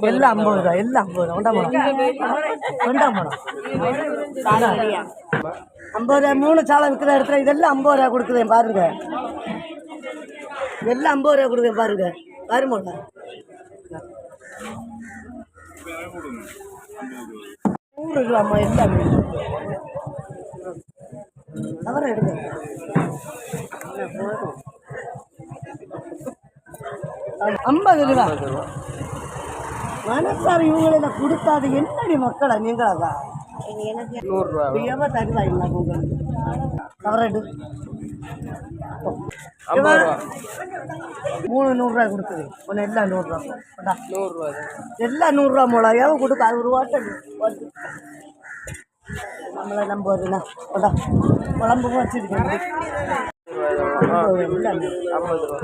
எல்லாம் 50 ரூபா, எல்லாம் 50 ரூபா. கொண்டாம் போனோம் 50 ரூபா. 3 சாலை விற்கிற இடத்துல இதெல்லாம் 50 ரூபா கொடுக்குதேன் பாருங்க. எல்லாம் 50 ரூபா கொடுக்குறேன் பாருங்க. வருமோல 100 ரூபாம்மா எல்லாம். அவரை எடுங்க. ஐம்பது ரூபா மனசார் இவங்கள கொடுத்தாது என்னடி மக்களை நீங்களாக்கா எனக்கு 100 ரூபா எவ்வளோ தருவாங்களா உங்களுக்கு? அவரை எடு. 3 100 ரூபா கொடுக்குது. ஒன்று எல்லாம் 100 ரூபா. 100 ரூபா எல்லாம் 100 ரூபா மூலம் எவ்வளோ கொடுக்க? அது ஒரு வாட்டர் நம்மளை நம்புவதுண்ணா. குழம்பு வச்சுருக்கேன். 50 ரூபா.